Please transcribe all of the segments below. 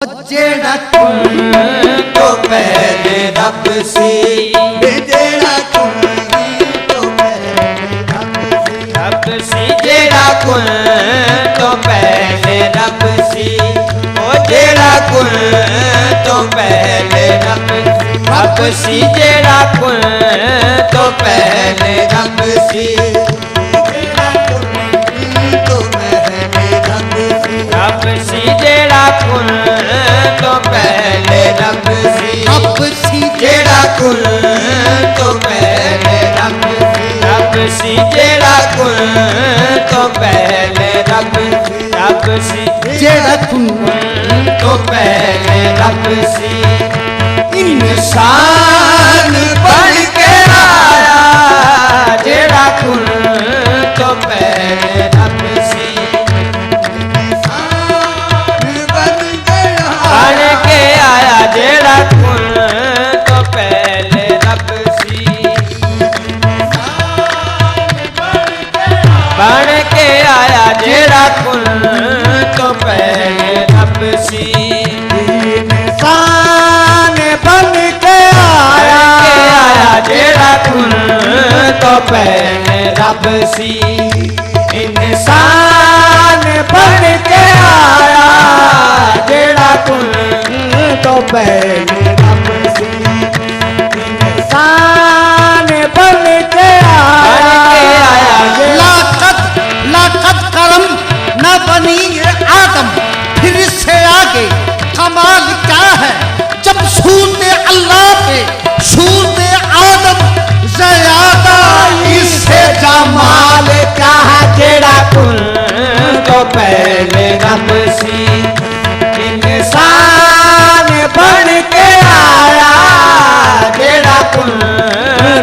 जेड़ा कुन तो पहले रब सी, जेड़ा कुन तो पहले रब सी, जेड़ा कुन तो पहले रब सी, ओ जेड़ा कुन तो पहले रब सी, जेड़ा कुन तो पहले रब सी, जेड़ा कुन तो पहले रब सी, जेड़ा कुन तो पहले रब सी, जेड़ा कुन तो पहले रब सी, जेड़ा कुन तो पहले रब सी, जेड़ा कुन तो पहले रब सी, इंसान बन के आया जेड़ा कुन तो पहले रब सी, जेड़ा कुन तो पहले रब सी, बन के आया जेड़ा कुन तो पहले रब सी, इंसान बन के आया जेड़ा कुन तो पहले रब सी, इंसान बन के आया जेड़ा कुन तो पहले रब सी, इंसान बन के आया लाकत करम न बनी आदम, फिर इससे आगे कमाल क्या है जब सूरते अल्लाह पे सूरते आदम ज़्यादा इससे जमाल क्या है जेड़ा कुन तो पहले रब सी, इंसान बन के आया जेड़ा कुन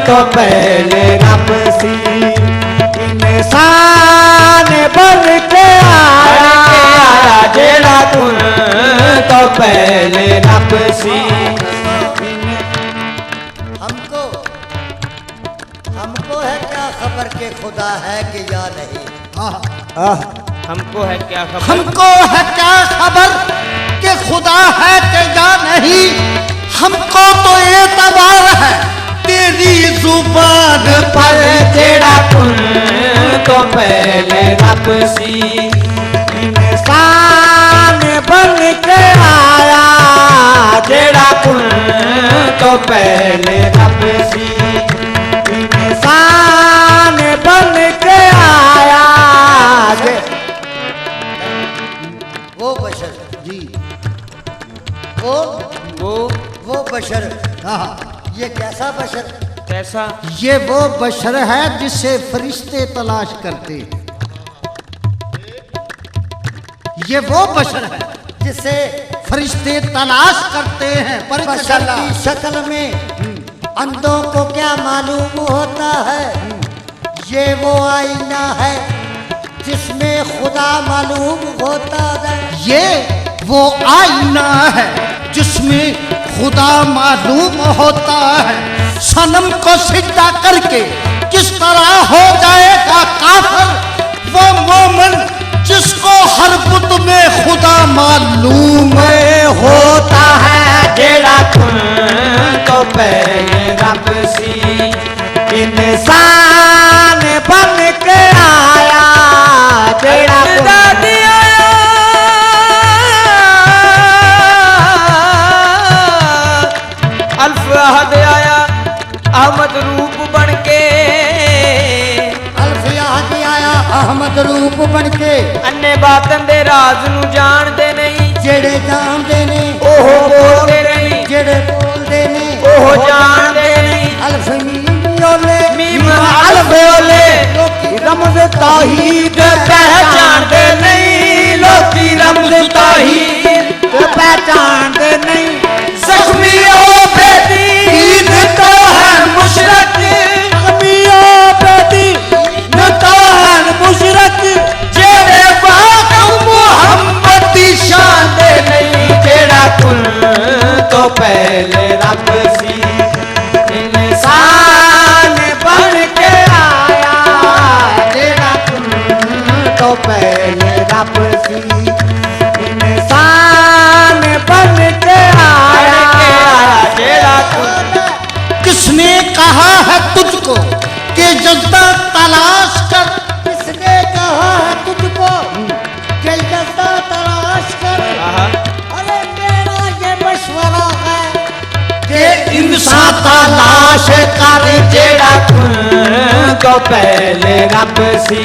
तो पहले रब सी, इंसान बन के आया जेड़ा कुन तो पहले रब सी, हमको है क्या खबर के खुदा है कि या नहीं, हमको है क्या खबर, हमको है क्या खबर कि खुदा है कि या नहीं, हमको तो एतबार है तेरी जुबान पर जेड़ा कुन तो पहले रब सी, इंसान बन के आया जेड़ा कुन तो पहले रब सी, इंसान बन के आया वो बशर जी वो बशर, ये कैसा बशर, कैसा, ये वो बशर है जिसे फरिश्ते तलाश करते हैं, ये वो बशर है जिसे फरिश्ते तलाश करते हैं। बशर की शक्ल में अंधों को क्या मालूम होता है, ये वो आईना है जिसमें खुदा मालूम होता है, ये वो आईना है जिसमें खुदा मालूम होता है, सनम को सिजदा करके किस तरह हो जाएगा काफिर वो मोमिन जिसको हर बुत में खुदा मालूम होता है जेड़ा कुन तो पहले रब सी, इंसान बन के आया जेड़ा कुन अल्फ अहद आया अहमद रूप बन के, अल्फ अहद आया अहमद रूप बन के, अन्ने बातन दे राज नू जानदे नहीं, जेड़े जानदे ने ओह बोलदे नहीं, जेड़े बोलदे ने ओह जानदे नहीं, अल्फ मीम ओले मीम अल्फ ओले रमज़ तौहीद पहचानदे नहीं, लोकी रमज़ तौहीद पहचानदे नहीं, ज़ख्मी ओ बेदीन तो है मुशरक, ज़ख्मी ओ बेदीन तो है मुशरक, जेड़े वाक़ मुहम्मद दी शान दे नहीं, जेड़ा कुन तो पहले रब सी, इंसान बन के आया जेड़ा कुन तो पहले रब सी, इंसान कर जेड़ा कुन तो पहले रब सी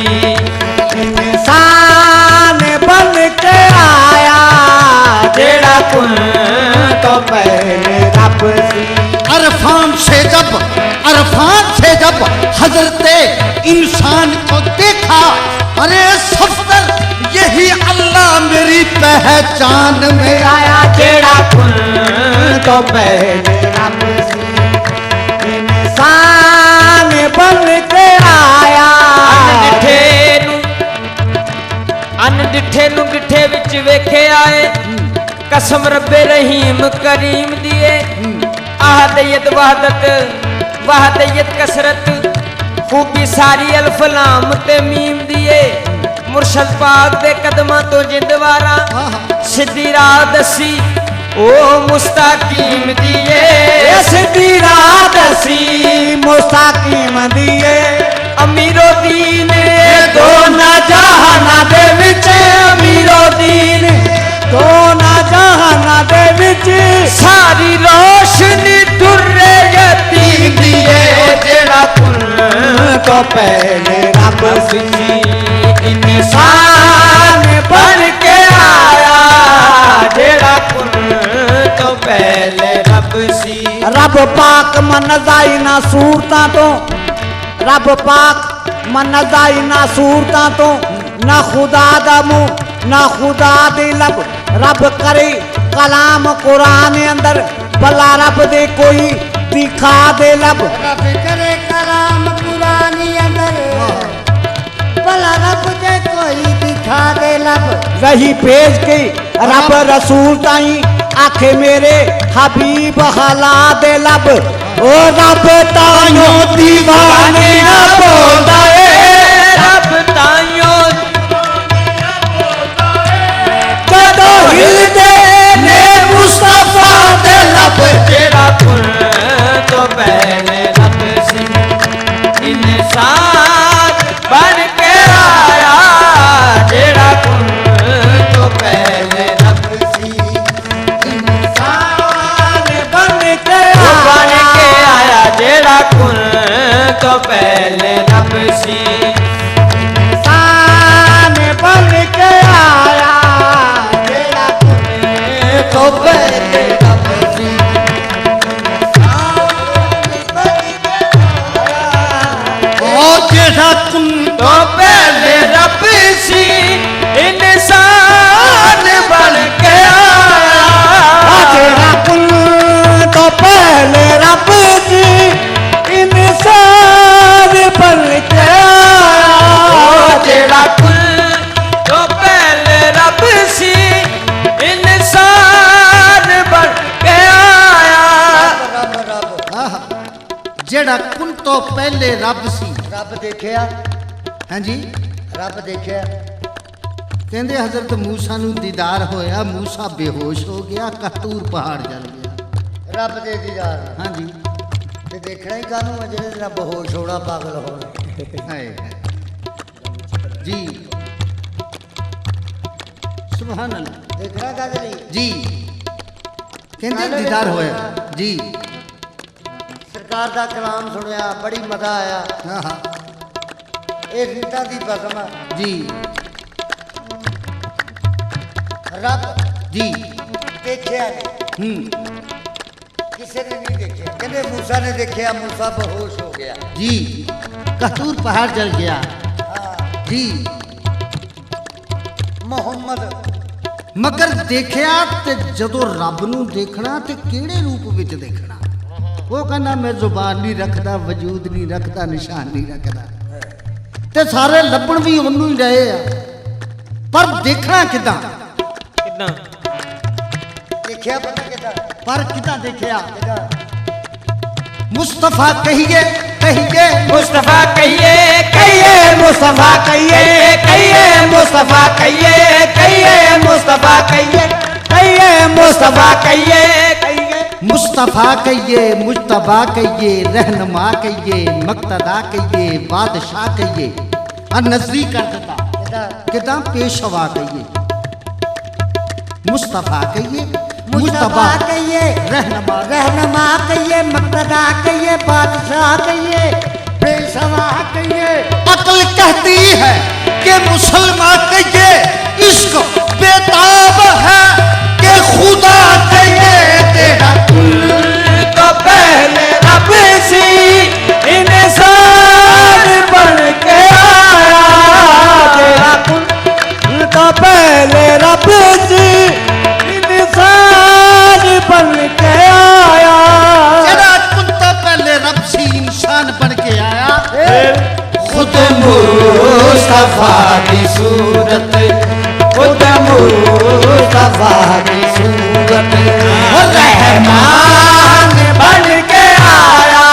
इंसान बन के आया जेड़ा कुन तो पहले रब सी अरफान से जब हजरते इंसान को देखा, अरे सफदर यही अल्लाह मेरी पहचान में आया। जेड़ा कुन तो पहले रब सी इंसान बन के आया अन डिठे नू डिठे विच वेखे आए कसम रब्बे रहीम करीम दिए आहदयत वहदयत कसरत खूबी सारी अल्फलाम ते मीम दिए मुर्शद पाक दे कदमां तो जिंदवारा सिद्धी राह दसी ओ मुस्ताकीम दिए सिद्धी राह दसी मुस्ताकीम दिए अमीरो दीन दोना जहाना दे विच अमीरो दीन दोना जहाना दे विच सारी रोशनी दुर्रे यतीम दिए जेड़ा कुन तो पहले रब सी इंसान बन के आया जेड़ा कुन तो पहले रब सी रब पाक मन जाई ना सूरतां तो रब पाक मन जाई ना सूरतां तो ना खुदा दा मुंह ना खुदा दी लब रब करे कलाम कुरान अंदर भला रब दे कोई दिखा दे लब रब करे कलाम कुरान अंदर भला रब दे कोई दिखा दे लब वही भेज के रब रसूल ताई आखे मेरे हबीब हला दे लब ओ रब ताइयो दीवाने ना बोलदा ए रब ताइयो कदों हिलदे ने मुस्तफा दे लब जेड़ा कुन तो पहले रब सी इंसान बन के आया जेड़ा कुन तो पहले रब सी इंसान बन के आया जेड़ा कुन तो पहले रब सी इंसान बन के आया जेड़ा कुन तो पहले रब सी और जेड़ा कुन तो पहले रब सी इंसान बन के आया जेड़ा कुन तो पहले रब सी इंसान बन के आया जेड़ा कुन तो पहले रब सी इंसान बन के आया जेड़ा कुन तो पहले रब सी। रब देखिया हाँ जी, रब देखिया कहते हजरत मूसा नू दीदार होया, मूसा बेहोश हो गया, कहतूर पहाड़ जल गया। रब दे दीदार हाँ जी, ते देखना ही कानू है जेड़े रब होश होना पागल होना हाय हाय। जी सुभान अल्लाह देखना काजली जी, कहते दीदार होया जी। सरकार दा कलाम सुनिया बड़ी मजा आया हाँ हाँ ये रीता दी कसम है जी रब जी देखिया नहीं किसी ने नहीं देखा कहते मूसा ने देखा मूसा बेहोश हो गया जी, कहतूर पहाड़ जल गया हाँ जी। मोहम्मद मगर देखिया ते जदों रब नू देखना ते केड़े रूप विच देखना। वो कहना मैं जुबान नहीं रखता, वजूद नहीं रखता, निशान नहीं रखता, ते सारे लभण भी ओनू ही रहे आ, पर देखना किदां? कितना देखिया पता किदा पर किदां देखिया? किदा मुस्तफा कहिए कहिए मुस्तफा कहिए कहिए मुस्तफा कहिए कहिए मुस्तफा कहिए कहिए मुस्तफा कहिए कहिए मुस्तफा कहिए कहिए मुस्तफा कहिए, मुजतबा कहिए, रहनुमा कहिए, मक्तदा कहिए, बादशाह कहिए, और नजरी कर देता किदा किदां पेशवा कहिए। मुस्तफा कहिए, मुस्तफा कहिए, रहनुमा कहिए, मुक्तदा कहिए, बादशाह कहिए, पेशवा कहिए। अकल कहती है कि मुसलमान कहिए, इश्क बेताब है कि खुदा कहिए तेरा तो पहले रब सी इंसान बन के आया, तेरा कुल तो पहले रब सी इंसान बन के आया। तेरा कुल तो पहले रब सी इंसान बन के आया। खुद मुस्तफा की सूरत, खुद मुस्तफा की सूरत, रहमान बन के आया।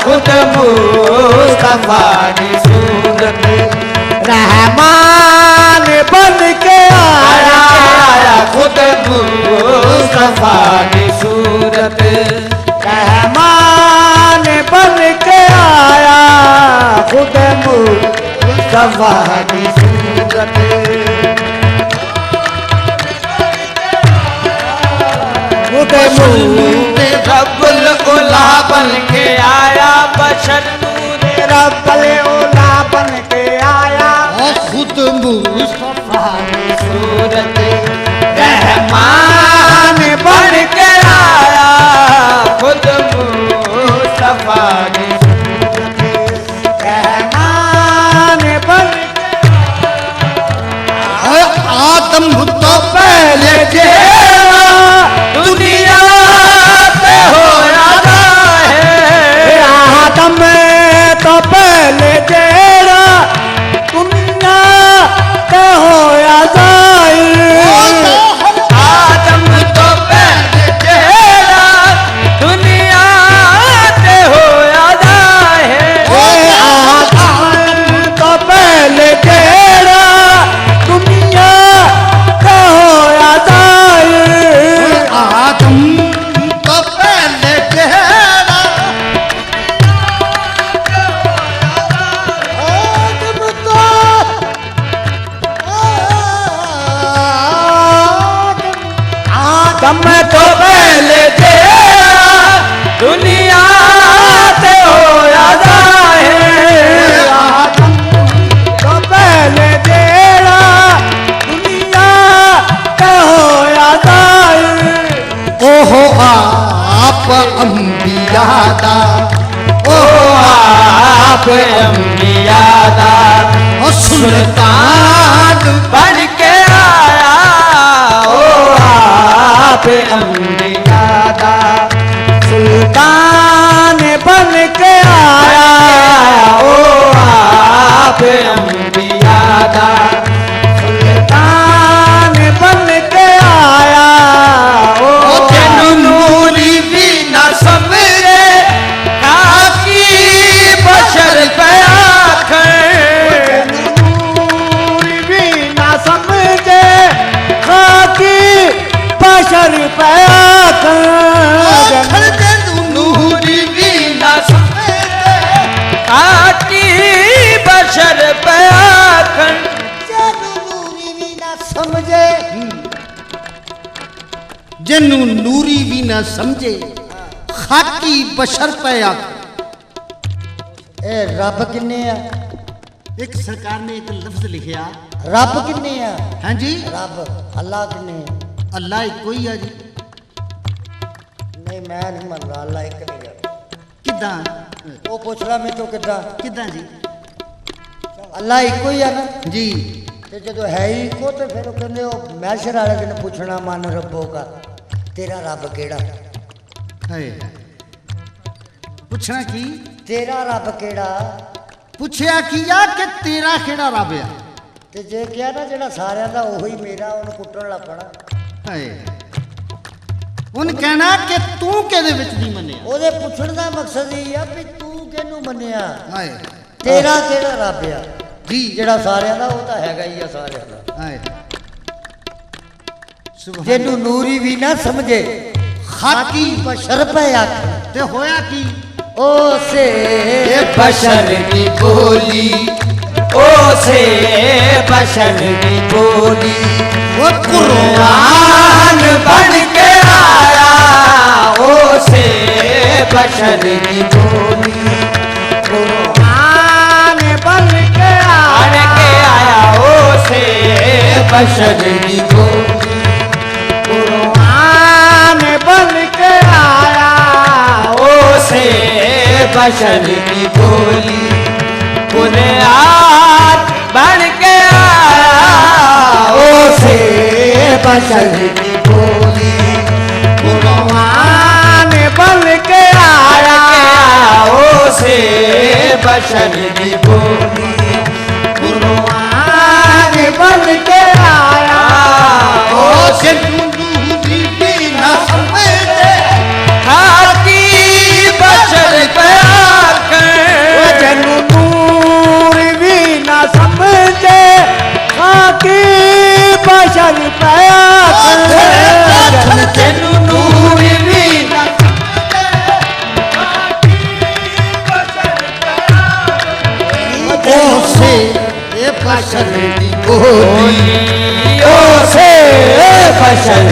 खुद मुस्तफा की सूरत, रहमान बन के आया। खुद मुस्तफा की सूरत, रहमान बन के आया। खुद मुस्तफा की सूरत, रब्बुल उला बन के आया। बशर नूरे रब्बुल उला बन के आया। खुद मुस्तफा की सूरत, रहमान बन के आया। खुद मुस्तफा की सूरत, रहमान बन के आया। आदम तो पहले जेरा दुनिया पे हो रहा है। आदम तो पहले जेरा दुनिया पे हो रहा है। आदम तो पहले जेरा दुनिया पे हो रहा है। आदम तो पहले जेरा दुनिया पे हो रहा है। आदम तो पहले तेरा आदम तो पहले तेरा दुनिया से हो रहा है। आदम तो पहले तेरा दुनिया से हो रहा है। ओहो आप अंबिया दा, ओ आप अंबिया दा ओ सुल्तान बन के आया। ओ आप अंबिया दा सुल्तान बन के आया। ओ आप अंबिया दा सुल्तान बन के आया। ओ नूरी भी न समझे काकी बशर पे आखिर। नूरी भी न समझे काकी बशर पे आखिर। नूरी भी न समझे काकी बशर पे आखिर। नूरी भी ना समझे, जिन्नू नूरी भी ना समझे खाकी बशर पे आख। ए रब किन्ने आ? एक सरकार ने एक लफ्ज लिखिया। रब किन्ने आ? हाँ जी, रब अल्लाह किन्ने आ? अल्लाह एक कोई है जी। नहीं मैं नहीं मन रहा, अल्लाह एक नहीं है। किदा वो पूछ रहा मैं तो किदा किदा जी? अल्लाह एक ही है ना जी ते जो है ही को तो फिर कहते हो मैशर वाले दिन पूछना मन रब्बो का तेरा रब केड़ा? है पूछना की तेरा रब केड़ा? पूछया किया कि तेरा केड़ा रब है? ते जे क्या ना जेड़ा सारिਆਂ ਦਾ ਉਹੀ मेरा ਉਹਨੂੰ ਕੁੱਟਣ ਲੱਪਣਾ। है उन कहना कि तू केदे विच नहीं मन्निया। ਉਹਦੇ ਪੁੱਛਣ ਦਾ ਮਕਸਦ ਇਹ ਆ ਵੀ ਤੂੰ ਕਿਹਨੂੰ ਮੰਨਿਆ? है ਤੇਰਾ ਕਿਹੜਾ ਰੱਬ ਆ? जी ਜਿਹੜਾ ਸਾਰਿਆਂ ਦਾ ਉਹ ਤਾਂ ਹੈਗਾ ਹੀ ਆ ਸਾਰਿਆਂ ਦਾ। है सुभान ਜਿਹਨੂੰ ਨੂਰੀ ਵੀ ਨਾ ਸਮਝੇ खाकी बशर पे आख ते होया की ओ से बशर की बोली, ओ से बशर की बोली, वो कुरान कुरान बन के बशर की बोली कुरान बन के आया उसे बशर की बोली कुरान बन के आया उसे बशर की बोली कुरान बन के आया उसे बशर की बोली कुरान बन के आया उसे बशर की बोली कुरान बन के आया उसे नूरी भी न समझे खाकी बशर पे आकर जनु नूर भी न समझे खाकी बशर पाया तेनु नूर भी न उसे ये बशर की बोली उसे बशर